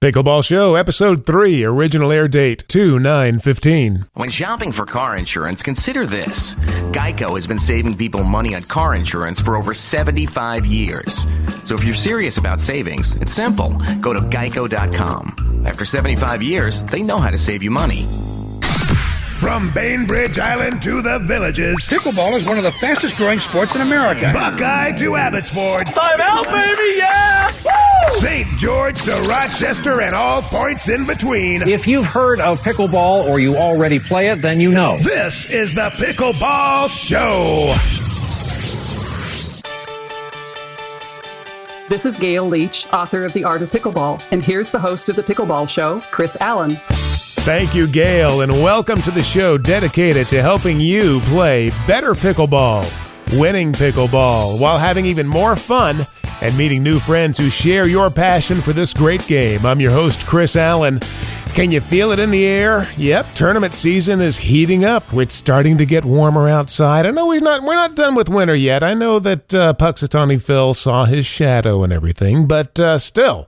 Pickleball Show, Episode 3, original air date 2/9/15. When shopping for car insurance, consider this. Geico has been saving people money on car insurance for over 75 years. So if you're serious about savings, it's simple. Go to geico.com. After 75 years, they know how to save you money. From Bainbridge Island to the Villages, Pickleball is one of the fastest growing sports in America. Buckeye to Abbotsford, Time out, baby, yeah! Woo! St. George to Rochester, and all points in between. If you've heard of pickleball or you already play it, then you know. This is the Pickleball Show. This is Gail Leach, author of The Art of Pickleball, and here's the host of The Pickleball Show, Chris Allen. Thank you, Gail, and welcome to the show dedicated to helping you play better pickleball, winning pickleball, while having even more fun and meeting new friends who share your passion for this great game. I'm your host, Chris Allen. Can you feel it in the air? Yep, tournament season is heating up. It's starting to get warmer outside. I know we're not done with winter yet. I know that Puxatawny Phil saw his shadow and everything, but still,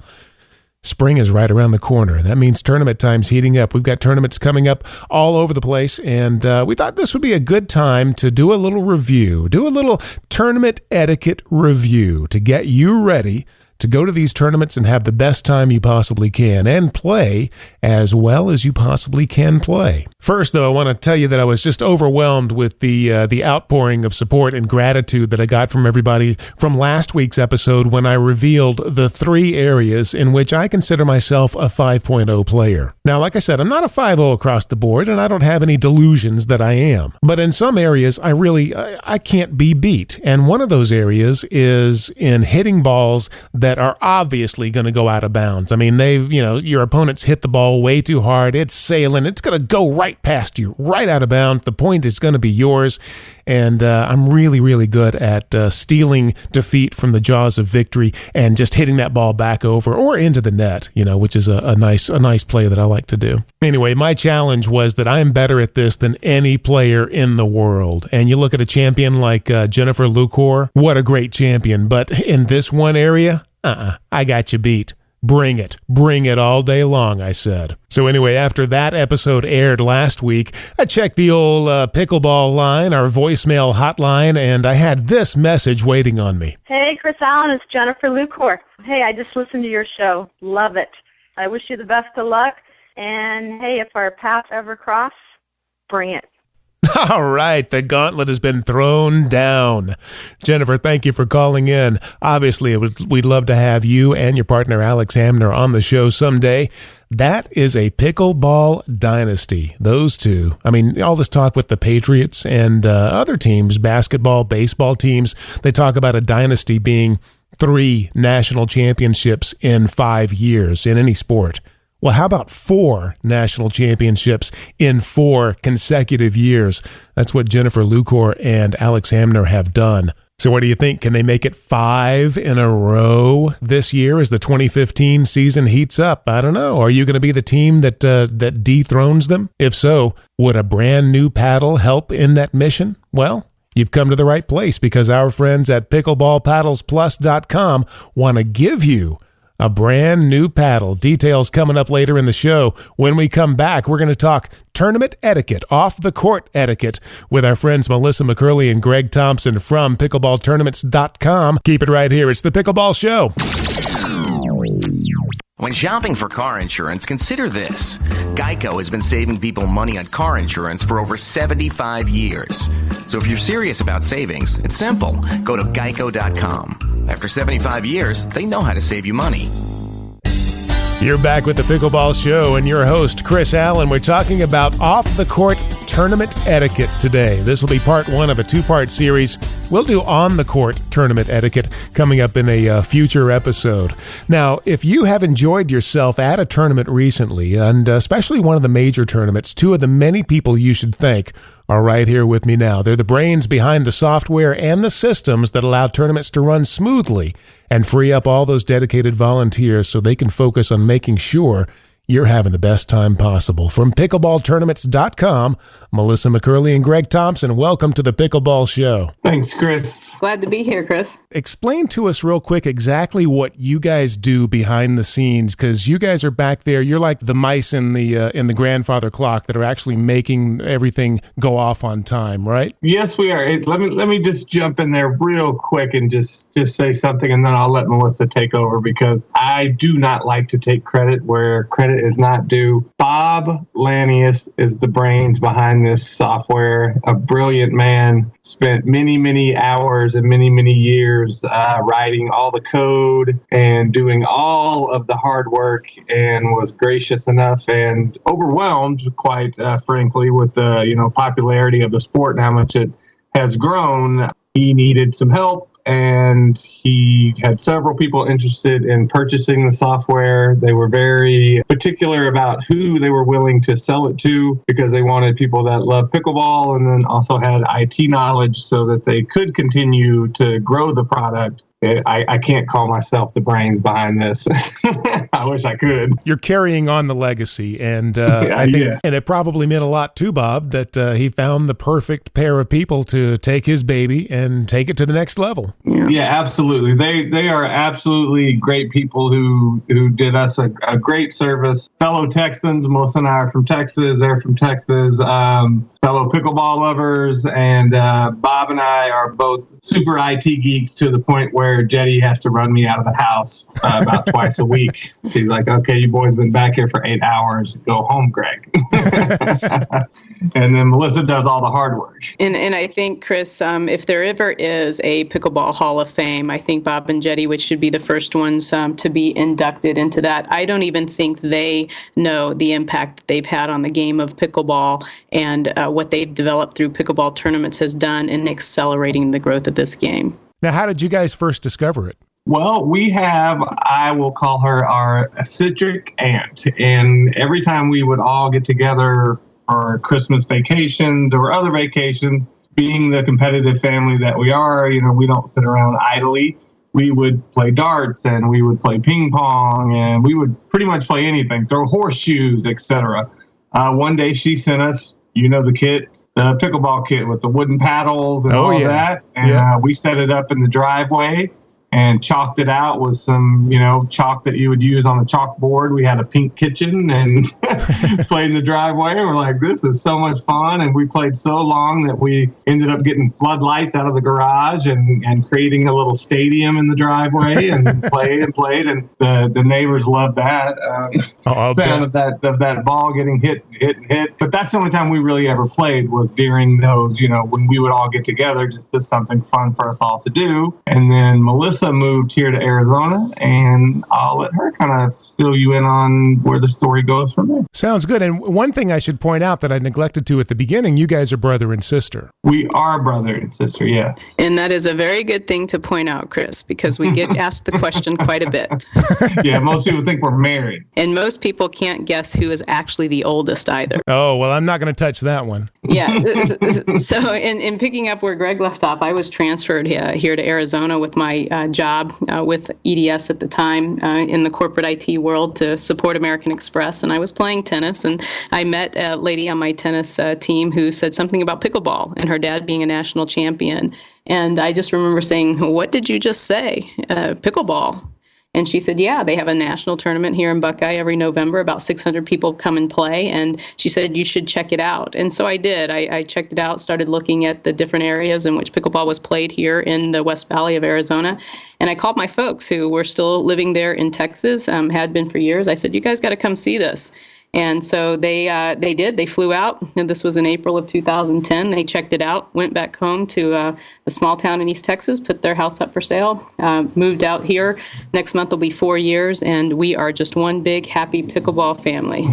spring is right around the corner. That means tournament time's heating up. We've got tournaments coming up all over the place, and we thought this would be a good time to do a little review, do a little tournament etiquette review to get you ready to go to these tournaments and have the best time you possibly can and play as well as you possibly can play. First, though, I want to tell you that I was just overwhelmed with the outpouring of support and gratitude that I got from everybody from last week's episode when I revealed the 3 areas in which I consider myself a 5.0 player. Now, like I said, I'm not a 5.0 across the board, and I don't have any delusions that I am. But in some areas, I can't be beat. And one of those areas is in hitting balls that are obviously going to go out of bounds. I mean, your opponents hit the ball way too hard. It's sailing. It's going to go right past you, right out of bounds. The point is going to be yours. And I'm really, really good at stealing defeat from the jaws of victory and just hitting that ball back over or into the net, which is a nice play that I like to do. Anyway, my challenge was that I'm better at this than any player in the world. And you look at a champion like Jennifer Lucor, what a great champion. But in this one area, I got you beat. Bring it all day long, I said. So anyway, after that episode aired last week, I checked the old pickleball line, our voicemail hotline, and I had this message waiting on me. Hey, Chris Allen, it's Jennifer Lucor. Hey, I just listened to your show. Love it. I wish you the best of luck. And hey, if our paths ever cross, bring it. All right, the gauntlet has been thrown down. Jennifer, thank you for calling in. Obviously, we'd love to have you and your partner, Alex Hamner, on the show someday. That is a pickleball dynasty, those two. I mean, all this talk with the Patriots and other teams, basketball, baseball teams, they talk about a dynasty being 3 national championships in 5 years in any sport. Well, how about 4 national championships in 4 consecutive years? That's what Jennifer Lucor and Alex Hamner have done. So what do you think? Can they make it 5 in a row this year as the 2015 season heats up? I don't know. Are you going to be the team that dethrones them? If so, would a brand new paddle help in that mission? Well, you've come to the right place because our friends at pickleballpaddlesplus.com want to give you a brand new paddle. Details coming up later in the show. When we come back, we're going to talk tournament etiquette, off-the-court etiquette, with our friends Melissa McCurley and Greg Thompson from pickleballtournaments.com. Keep it right here. It's the Pickleball Show. When shopping for car insurance, consider this. Geico has been saving people money on car insurance for over 75 years. So if you're serious about savings, it's simple. Go to geico.com. After 75 years, they know how to save you money. You're back with the Pickleball Show and your host, Chris Allen. We're talking about off-the-court tournament etiquette today. This will be part 1 of a 2-part series. We'll do on-the-court tournament etiquette coming up in a future episode. Now, if you have enjoyed yourself at a tournament recently, and especially one of the major tournaments, 2 of the many people you should thank are right here with me now. They're the brains behind the software and the systems that allow tournaments to run smoothly and free up all those dedicated volunteers so they can focus on making sure you're having the best time possible. From pickleballtournaments.com, Melissa McCurley and Greg Thompson, welcome to the Pickleball Show. Thanks, Chris. Glad to be here, Chris. Explain to us real quick exactly what you guys do behind the scenes, because you guys are back there. You're like the mice in the grandfather clock that are actually making everything go off on time, right? Yes, we are. Let me just jump in there real quick and just say something, and then I'll let Melissa take over, because I do not like to take credit where credit is not due. Bob Lanius is the brains behind this software, a brilliant man, spent many, many hours and many, many years writing all the code and doing all of the hard work, and was gracious enough and overwhelmed, quite frankly, with the popularity of the sport and how much it has grown. He needed some help, and he had several people interested in purchasing the software. They were very particular about who they were willing to sell it to, because they wanted people that loved pickleball and then also had IT knowledge so that they could continue to grow the product. I can't call myself the brains behind this. I wish I could. You're carrying on the legacy, and I think, and it probably meant a lot to Bob that he found the perfect pair of people to take his baby and take it to the next level. Yeah, absolutely. They are absolutely great people who did us a great service. Fellow Texans, Melissa and I are from Texas. They're from Texas. Fellow pickleball lovers, and Bob and I are both super IT geeks to the point where Jetty has to run me out of the house about twice a week. She's like, "Okay, you boys been back here for 8 hours. Go home, Greg." And then Melissa does all the hard work. And I think, Chris, if there ever is a Pickleball Hall of Fame, I think Bob and Jetty, which should be the first ones to be inducted into that. I don't even think they know the impact that they've had on the game of pickleball, and what they've developed through pickleball tournaments has done in accelerating the growth of this game. Now, how did you guys first discover it? Well, we have, I will call her our citric aunt. And every time we would all get together for Christmas vacations or other vacations, being the competitive family that we are, we don't sit around idly. We would play darts, and we would play ping pong, and we would pretty much play anything, throw horseshoes, etc. One day she sent us, the kit, the pickleball kit with the wooden paddles and that. And we set it up in the driveway and chalked it out with some, chalk that you would use on a chalkboard. We had a pink kitchen and played in the driveway. We're like, this is so much fun. And we played so long that we ended up getting floodlights out of the garage and creating a little stadium in the driveway and played. And the neighbors loved that sound of that ball getting hit. But that's the only time we really ever played, was during those, when we would all get together just as something fun for us all to do. And then Melissa moved here to Arizona, and I'll let her kind of fill you in on where the story goes from there. Sounds good. And one thing I should point out that I neglected to at the beginning, you guys are brother and sister. We are brother and sister, yes. And that is a very good thing to point out, Chris, because we get asked the question quite a bit. Yeah, most people think we're married. And most people can't guess who is actually the oldest either. Oh, well, I'm not going to touch that one. Yeah. So in picking up where Greg left off, I was transferred here to Arizona with my job with EDS at the time in the corporate IT world to support American Express. And I was playing tennis, and I met a lady on my tennis team who said something about pickleball and her dad being a national champion. And I just remember saying, "What did you just say? Pickleball?" And she said, "Yeah, they have a national tournament here in Buckeye every November. About 600 people come and play." And she said, "You should check it out." And so I did. I checked it out, started looking at the different areas in which pickleball was played here in the West Valley of Arizona. And I called my folks who were still living there in Texas, had been for years. I said, "You guys got to come see this." And so they did. They flew out. And this was in April of 2010. They checked it out, went back home to a small town in East Texas, put their house up for sale, moved out here. Next month will be 4 years, and we are just one big happy pickleball family.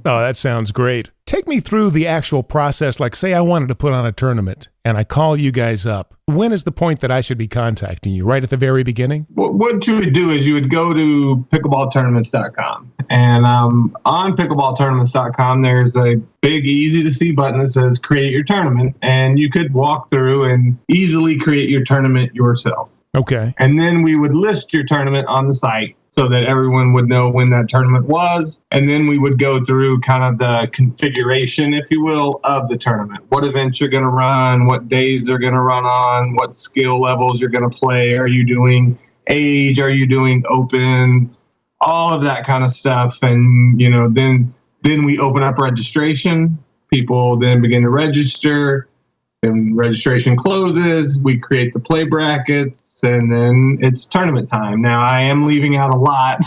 Oh, that sounds great. Take me through the actual process. Like, say I wanted to put on a tournament and I call you guys up. When is the point that I should be contacting you? Right at the very beginning? What you would do is you would go to pickleballtournaments.com. And on pickleballtournaments.com, there's a big, easy to see button that says create your tournament. And you could walk through and easily create your tournament yourself. Okay. And then we would list your tournament on the site. so that everyone would know when that tournament was. And then we would go through kind of the configuration, if you will, of the tournament. What events you're going to run, what days they're going to run on, what skill levels you're going to play. Are you doing age? Are you doing open? All of that kind of stuff. And, then we open up registration. People then begin to register. And registration closes, we create the play brackets, and then it's tournament time. Now, I am leaving out a lot,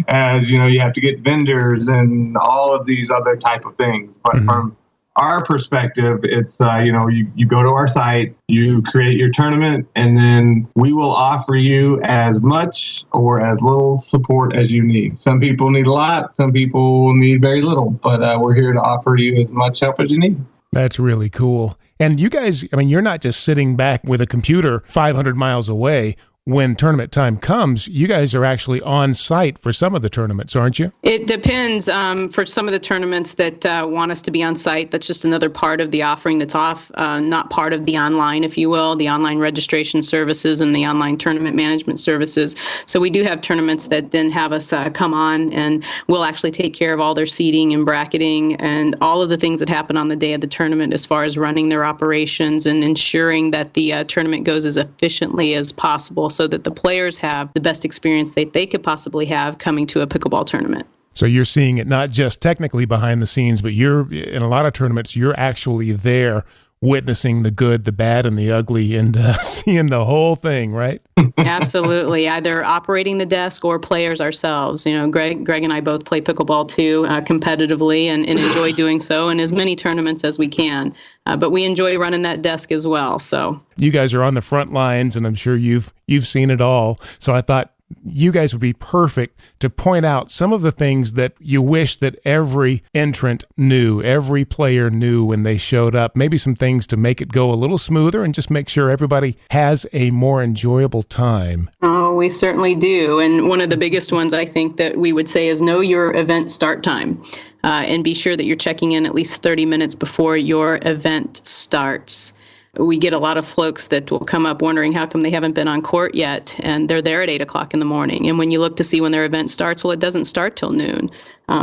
as you have to get vendors and all of these other type of things. But from our perspective, it's you go to our site, you create your tournament, and then we will offer you as much or as little support as you need. Some people need a lot, some people need very little, but we're here to offer you as much help as you need. That's really cool. And you guys, you're not just sitting back with a computer 500 miles away. When tournament time comes, you guys are actually on site for some of the tournaments, aren't you? It depends. For some of the tournaments that want us to be on site, that's just another part of the offering that's not part of the online, if you will, the online registration services and the online tournament management services. So we do have tournaments that then have us come on, and we'll actually take care of all their seating and bracketing and all of the things that happen on the day of the tournament as far as running their operations and ensuring that the tournament goes as efficiently as possible, so that the players have the best experience that they could possibly have coming to a pickleball tournament. So you're seeing it not just technically behind the scenes, but you're in a lot of tournaments, you're actually there witnessing the good, the bad, and the ugly, and seeing the whole thing, right? Absolutely. Either operating the desk or players ourselves. Greg and I both play pickleball too, competitively, and enjoy doing so in as many tournaments as we can. But we enjoy running that desk as well. So you guys are on the front lines, and I'm sure you've seen it all. So I thought you guys would be perfect to point out some of the things that you wish that every entrant knew, every player knew when they showed up. Maybe some things to make it go a little smoother and just make sure everybody has a more enjoyable time. Oh, we certainly do. And one of the biggest ones I think that we would say is know your event start time. And be sure that you're checking in at least 30 minutes before your event starts. We get a lot of folks that will come up wondering how come they haven't been on court yet, and they're there at 8 o'clock in the morning. And when you look to see when their event starts, well, it doesn't start till noon.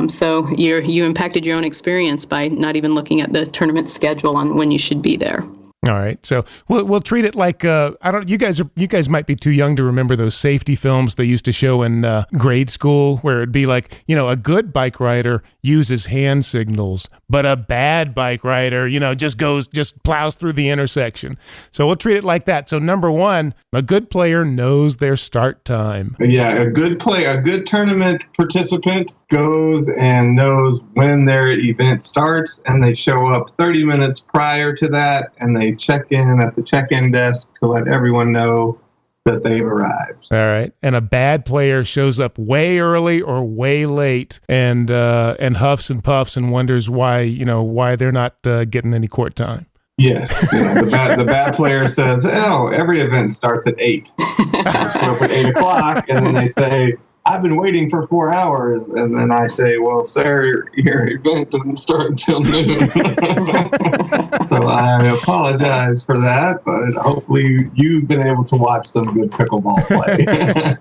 So you impacted your own experience by not even looking at the tournament schedule on when you should be there. All right, so we'll treat it like you guys might be too young to remember those safety films they used to show in grade school, where it'd be like, a good bike rider uses hand signals, but a bad bike rider, just plows through the intersection. So we'll treat it like that. So number one, a good player knows their start time. Yeah, a good tournament participant goes and knows when their event starts, and they show up 30 minutes prior to that, and they check in at the check-in desk to let everyone know that they've arrived. All right. And a bad player shows up way early or way late and huffs and puffs and wonders why they're not getting any court time. Yes. The bad player says, every event starts at 8. They show up at 8 o'clock, and then they say, I've been waiting for 4 hours. And then I say, well, sir, your event doesn't start until noon. So I apologize for that, but hopefully you've been able to watch some good pickleball play.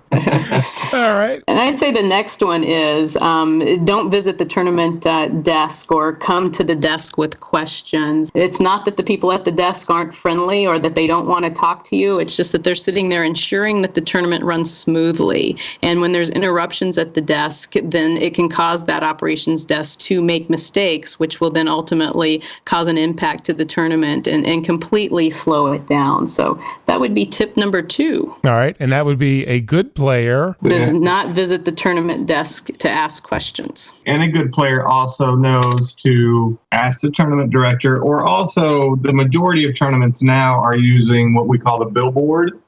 All right. And I'd say the next one is don't visit the tournament desk or come to the desk with questions. It's not that the people at the desk aren't friendly or that they don't want to talk to you. It's just that they're sitting there ensuring that the tournament runs smoothly. And when there's interruptions at the desk, then it can cause that operations desk to make mistakes, which will then ultimately cause an impact to the tournament and completely slow it down. So that would be tip number 2. All right. And that would be a good player does not visit the tournament desk to ask questions. And a good player also knows to ask the tournament director, or also the majority of tournaments now are using what we call the billboard,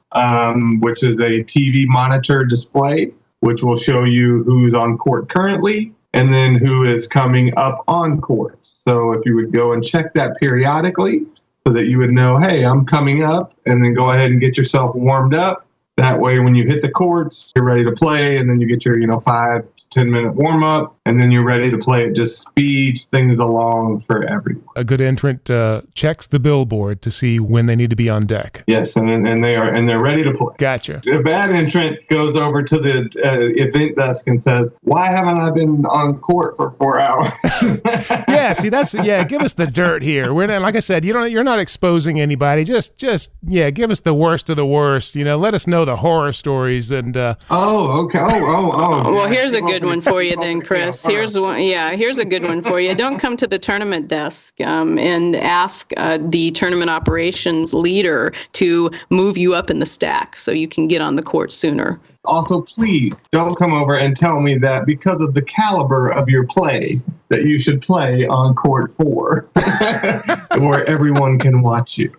which is a TV monitor display, which will show you who's on court currently and then who is coming up on court. So if you would go and check that periodically so that you would know, hey, I'm coming up, and then go ahead and get yourself warmed up. That way, when you hit the courts, you're ready to play, and then you get your 5 to 10 minute warm up. and then you're ready to play. It just speeds things along for everyone. A good entrant checks the billboard to see when they need to be on deck. Yes, and they're ready to play. Gotcha. A bad entrant goes over to the event desk and says, "Why haven't I been on court for 4 hours?" Yeah, see, give us the dirt here. We're not, like I said, you're not exposing anybody. Just give us the worst of the worst. Let us know the horror stories and. Okay. Well, here's a good one for you then, Chris. Here's one. Yeah, here's a good one for you. Don't come to the tournament desk and ask the tournament operations leader to move you up in the stack so you can get on the court sooner. Also, please don't come over and tell me that because of the caliber of your play that you should play on court 4 where everyone can watch you.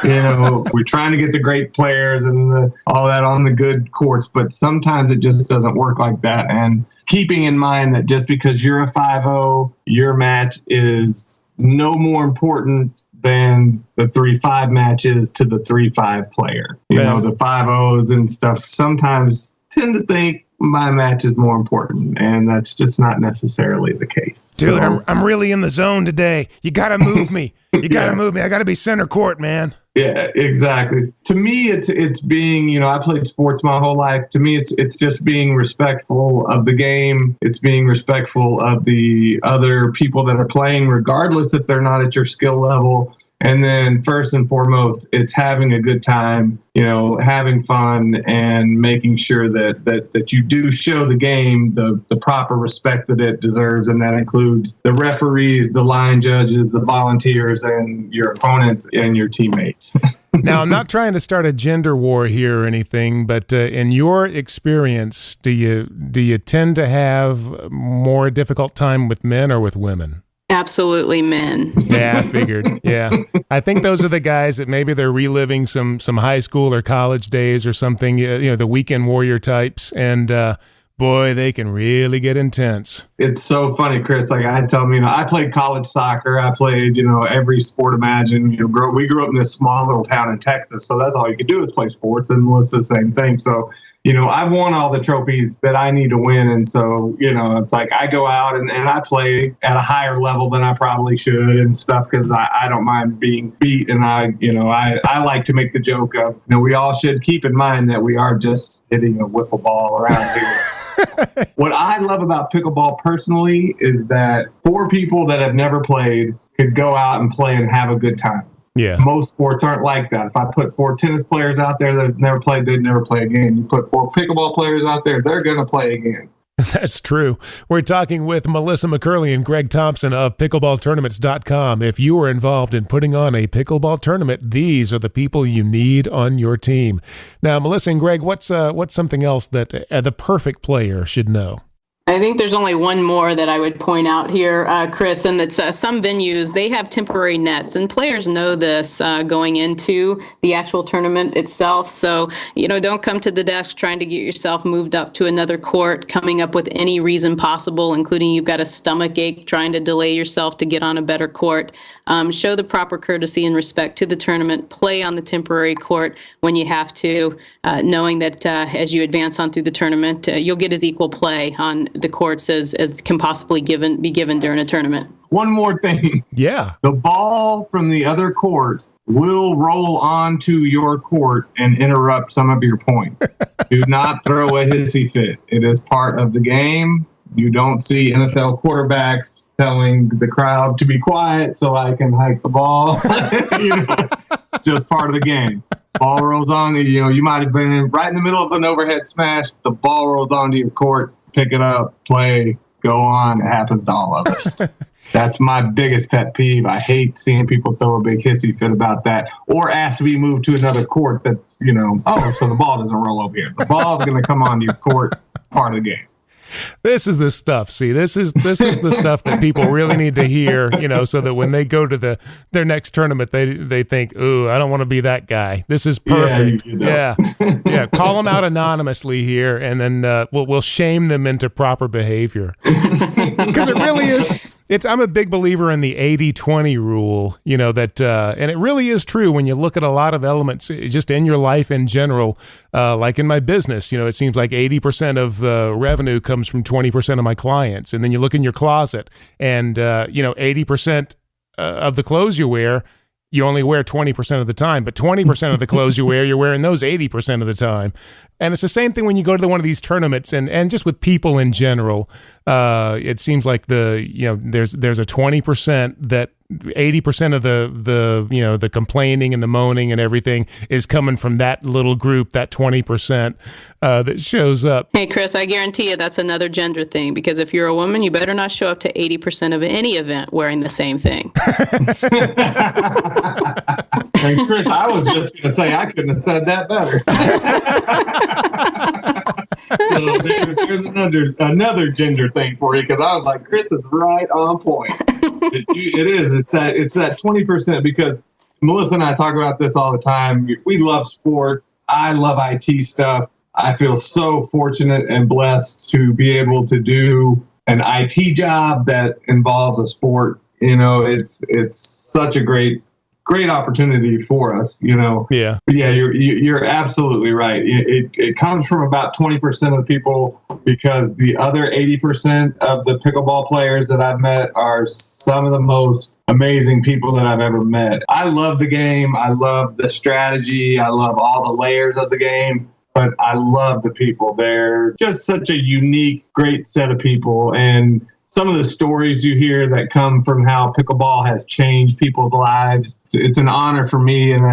We're trying to get the great players and all that on the good courts, but sometimes it just doesn't work like that. And keeping in mind that just because you're a 5-0, your match is no more important than the 3-5 matches to the 3-5 player. The 5-0s and stuff sometimes tend to think my match is more important, and that's just not necessarily the case. Dude, I'm really in the zone today. You got to move me. You got to move me. I got to be center court, man. Yeah, exactly. To me, it's being, I played sports my whole life. To me, it's just being respectful of the game. It's being respectful of the other people that are playing, regardless if they're not at your skill level. And then first and foremost, it's having a good time, having fun and making sure that you do show the game the proper respect that it deserves. And that includes the referees, the line judges, the volunteers, and your opponents and your teammates. Now, I'm not trying to start a gender war here or anything, but in your experience, do you tend to have more difficult time with men or with women? Absolutely men. Yeah, I figured. Yeah. I think those are the guys that maybe they're reliving some high school or college days or something, the weekend warrior types. And boy, they can really get intense. It's so funny, Chris. Like I tell them, I played college soccer. I played, every sport imagined. We grew up in this small little town in Texas. So that's all you could do is play sports, and it's the same thing. So, I've won all the trophies that I need to win. And so, it's like I go out and I play at a higher level than I probably should and stuff because I don't mind being beat. And I like to make the joke of, we all should keep in mind that we are just hitting a wiffle ball around here. What I love about pickleball personally is that 4 people that have never played could go out and play and have a good time. Yeah. Most sports aren't like that. If I put 4 tennis players out there that have never played, they'd never play again. You put 4 pickleball players out there, they're going to play again. That's true. We're talking with Melissa McCurley and Greg Thompson of pickleballtournaments.com. If you are involved in putting on a pickleball tournament, these are the people you need on your team. Now, Melissa and Greg, what's something else that the perfect player should know? I think there's only one more that I would point out here, Chris, and that's some venues, they have temporary nets, and players know this going into the actual tournament itself. So, don't come to the desk trying to get yourself moved up to another court, coming up with any reason possible, including you've got a stomach ache, trying to delay yourself to get on a better court. Show the proper courtesy and respect to the tournament. Play on the temporary court when you have to, knowing that as you advance on through the tournament, you'll get as equal play on the courts as can possibly be given during a tournament. One more thing. Yeah. The ball from the other court will roll onto your court and interrupt some of your points. Do not throw a hissy fit. It is part of the game. You don't see NFL quarterbacks telling the crowd to be quiet so I can hike the ball. It's just part of the game. Ball rolls on, you might have been right in the middle of an overhead smash. The ball rolls onto your court. Pick it up, play, go on. It happens to all of us. That's my biggest pet peeve. I hate seeing people throw a big hissy fit about that or ask to be moved to another court that's, so the ball doesn't roll over here. The ball's going to come onto your court, part of the game. This is the stuff. See, this is the stuff that people really need to hear, so that when they go to their next tournament, they think, ooh, I don't want to be that guy. This is perfect. Yeah. Call them out anonymously here, and then we'll shame them into proper behavior. Because it really is. I'm a big believer in the 80-20 rule, that, and it really is true when you look at a lot of elements just in your life in general, like in my business, it seems like 80% of the revenue comes from 20% of my clients. And then you look in your closet and, 80% of the clothes you wear, you only wear 20% of the time, but 20% of the clothes you wear, you're wearing those 80% of the time. And it's the same thing when you go to one of these tournaments and just with people in general. It seems like there's a 20% that 80% of the complaining and the moaning and everything is coming from that little group, that 20% that shows up. Hey, Chris, I guarantee you that's another gender thing, because if you're a woman, you better not show up to 80% of any event wearing the same thing. And Chris, I was just going to say I couldn't have said that better. So there's another gender thing for you, because I was like, Chris is right on point. It is. It's that 20%, because Melissa and I talk about this all the time. We love sports. I love IT stuff. I feel so fortunate and blessed to be able to do an IT job that involves a sport. It's such a great opportunity for us, Yeah. But yeah, you're absolutely right. It comes from about 20% of the people, because the other 80% of the pickleball players that I've met are some of the most amazing people that I've ever met. I love the game. I love the strategy. I love all the layers of the game, but I love the people. They're just such a unique, great set of people. And some of the stories you hear that come from how pickleball has changed people's lives, it's an honor for me, and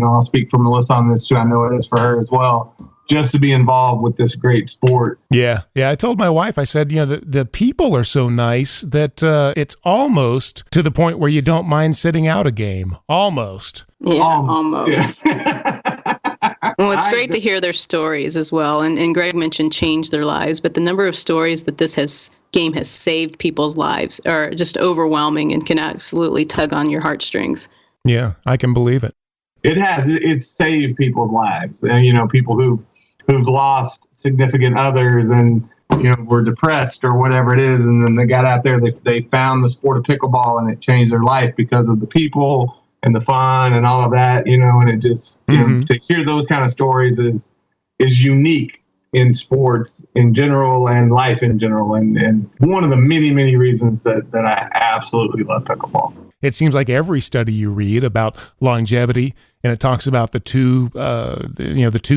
I'll speak for Melissa on this too. I know it is for her as well, just to be involved with this great sport. Yeah. I told my wife, I said, the people are so nice that it's almost to the point where you don't mind sitting out a game. Almost. Yeah, almost. Yeah. Well, it's great to hear their stories as well. And Greg mentioned change their lives, but the number of stories that this game has saved people's lives are just overwhelming and can absolutely tug on your heartstrings. Yeah, I can believe it. It has. It's saved people's lives. People who've lost significant others and were depressed or whatever it is, and then they got out there. They found the sport of pickleball, and it changed their life because of the people and the fun and all of that, and it just, to hear those kind of stories is unique in sports in general and life in general. And one of the many, many reasons that I absolutely love pickleball. It seems like every study you read about longevity, and it talks about the two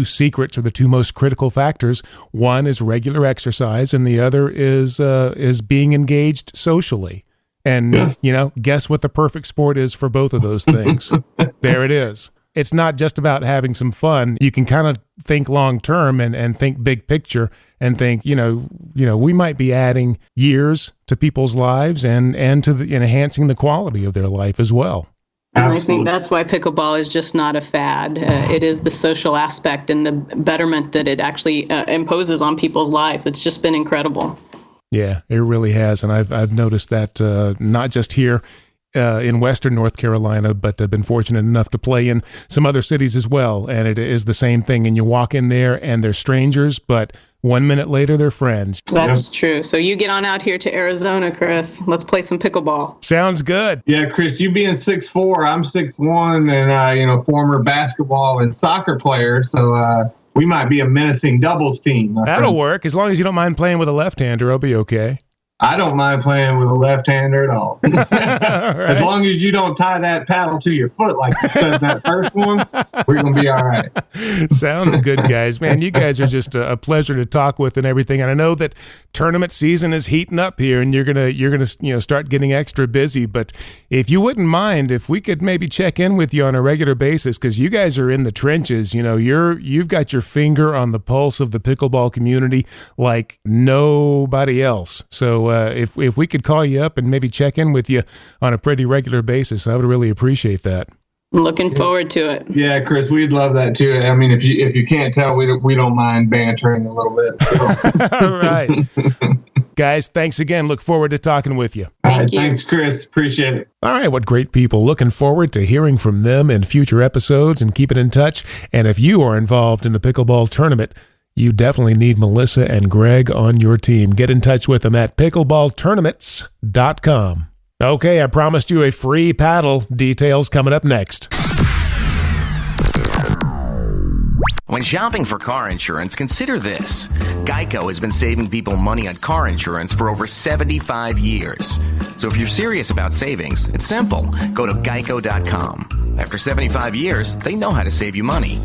secrets or the two most critical factors. One is regular exercise, and the other is being engaged socially. And, yes. Guess what the perfect sport is for both of those things. There it is. It's not just about having some fun. You can kind of think long term and think big picture and think, we might be adding years to people's lives and to enhancing the quality of their life as well. And I think that's why pickleball is just not a fad. It is the social aspect and the betterment that it actually imposes on people's lives. It's just been incredible. Yeah, it really has. And I've noticed that not just here in Western North Carolina, but I've been fortunate enough to play in some other cities as well. And it is the same thing. And you walk in there and they're strangers, but 1 minute later, they're friends. That's true. So you get on out here to Arizona, Chris. Let's play some pickleball. Sounds good. Yeah, Chris, you being 6'4", I'm 6'1", and, former basketball and soccer player. So we might be a menacing doubles team. That'll work. As long as you don't mind playing with a left-hander, I'll be okay. I don't mind playing with a left-hander at all. Right. As long as you don't tie that paddle to your foot like you said that first one, we're going to be all right. Sounds good, guys. Man, you guys are just a pleasure to talk with and everything. And I know that tournament season is heating up here, and you're gonna start getting extra busy. But if you wouldn't mind, if we could maybe check in with you on a regular basis, because you guys are in the trenches. You've got your finger on the pulse of the pickleball community like nobody else. So if we could call you up and maybe check in with you on a pretty regular basis, I would really appreciate that. Looking forward to it. Yeah, Chris, we'd love that too. I mean, if you can't tell, we don't mind bantering a little bit. So. All right. Guys, thanks again. Look forward to talking with you. Thank you. Thanks, Chris. Appreciate it. All right, what great people. Looking forward to hearing from them in future episodes and keeping in touch. And if you are involved in the pickleball tournament, you definitely need Melissa and Greg on your team. Get in touch with them at pickleballtournaments.com. Okay, I promised you a free paddle. Details coming up next. When shopping for car insurance, consider this. Geico has been saving people money on car insurance for over 75 years. So if you're serious about savings, it's simple. Go to geico.com. After 75 years, they know how to save you money.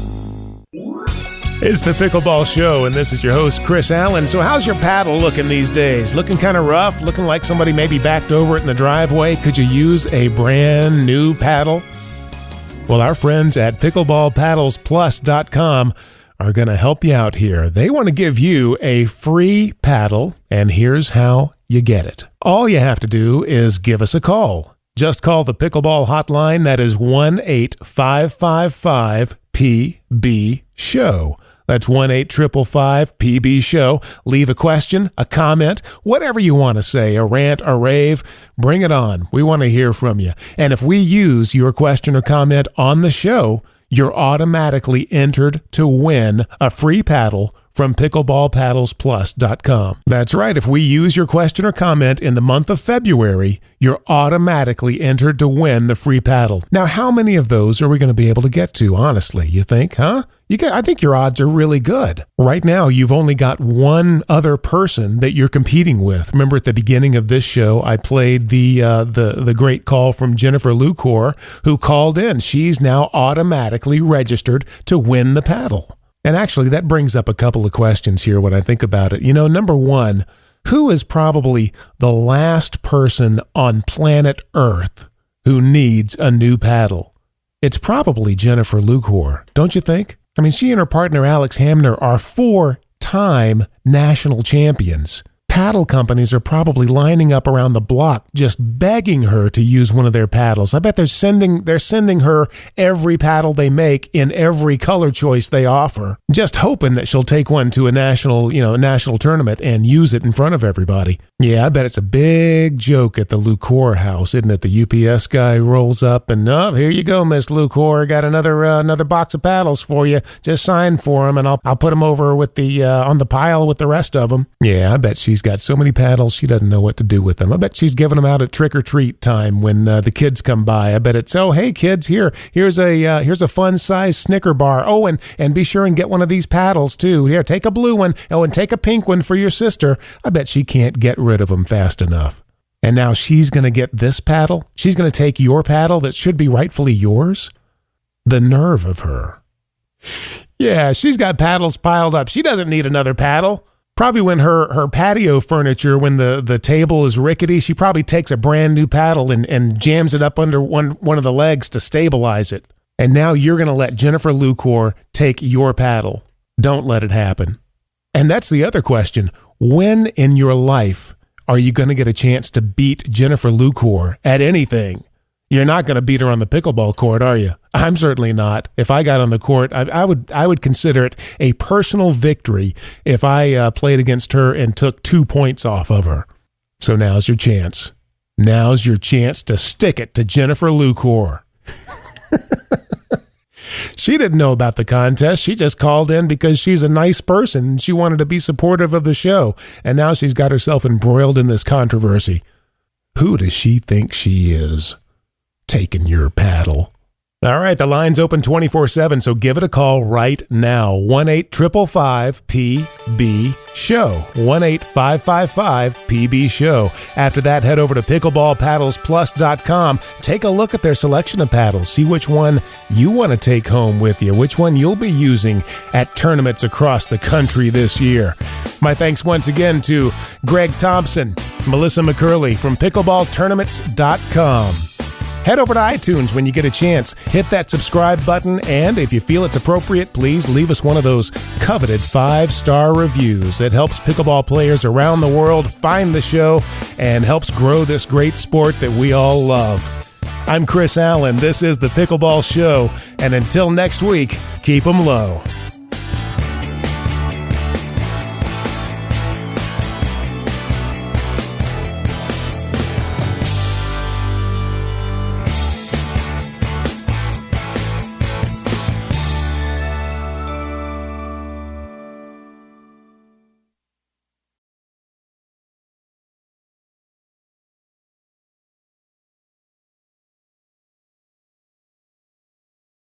It's the Pickleball Show, and this is your host, Chris Allen. So how's your paddle looking these days? Looking kind of rough? Looking like somebody maybe backed over it in the driveway? Could you use a brand new paddle? Well, our friends at pickleballpaddlesplus.com are going to help you out here. They want to give you a free paddle, and here's how you get it. All you have to do is give us a call. Just call the Pickleball hotline. That is 1-855-PB-SHOW. That's 1-855-PB-SHOW. Leave a question, a comment, whatever you want to say, a rant, a rave. Bring it on. We want to hear from you. And if we use your question or comment on the show, you're automatically entered to win a free paddle from pickleballpaddlesplus.com. That's right. If we use your question or comment in the month of February, you're automatically entered to win the free paddle. Now, how many of those are we going to be able to get to, honestly? You think, huh? I think your odds are really good. Right now, you've only got one other person that you're competing with. Remember at the beginning of this show, I played the great call from Jennifer Lucor, who called in. She's now automatically registered to win the paddle. And actually, that brings up a couple of questions here when I think about it. You know, number one, who is probably the last person on planet Earth who needs a new paddle? It's probably Jennifer Lucor, don't you think? I mean, she and her partner Alex Hamner are 4-time national champions. Paddle companies are probably lining up around the block just begging her to use one of their paddles. I bet they're sending her every paddle they make in every color choice they offer, just hoping that she'll take one to a national tournament and use it in front of everybody. Yeah, I bet it's a big joke at the Lucor house, isn't it? The UPS guy rolls up and, here you go, Miss Lucor. Got another box of paddles for you. Just sign for them and I'll put them over with on the pile with the rest of them. Yeah, I bet she's got so many paddles she doesn't know what to do with them. I bet she's giving them out at trick-or-treat time when the kids come by. I bet it's, oh, hey, kids, here's a fun-sized Snicker bar. Oh, and be sure and get one of these paddles, too. Here, take a blue one. Oh, and take a pink one for your sister. I bet she can't get rid of them fast enough. And now she's going to get this paddle? She's going to take your paddle that should be rightfully yours? The nerve of her. Yeah, she's got paddles piled up. She doesn't need another paddle. Probably when her patio furniture, when the table is rickety, she probably takes a brand new paddle and jams it up under one of the legs to stabilize it. And now you're going to let Jennifer Lucor take your paddle. Don't let it happen. And that's the other question. When in your life are you going to get a chance to beat Jennifer Lucor at anything? You're not going to beat her on the pickleball court, are you? I'm certainly not. If I got on the court, I would consider it a personal victory if I played against her and took 2 points off of her. So now's your chance. Now's your chance to stick it to Jennifer Lucor. She didn't know about the contest. She just called in because she's a nice person. She wanted to be supportive of the show. And now she's got herself embroiled in this controversy. Who does she think she is? Taking your paddle. All right, the line's open 24/7, so give it a call right now. 1-855-PB-SHOW. 1-855-PB-SHOW. After that, head over to pickleballpaddlesplus.com. Take a look at their selection of paddles. See which one you want to take home with you, which one you'll be using at tournaments across the country this year. My thanks once again to Greg Thompson, Melissa McCurley from pickleballtournaments.com. Head over to iTunes when you get a chance. Hit that subscribe button, and if you feel it's appropriate, please leave us one of those coveted 5-star reviews. It helps pickleball players around the world find the show and helps grow this great sport that we all love. I'm Chris Allen. This is the Pickleball Show, and until next week, keep 'em low.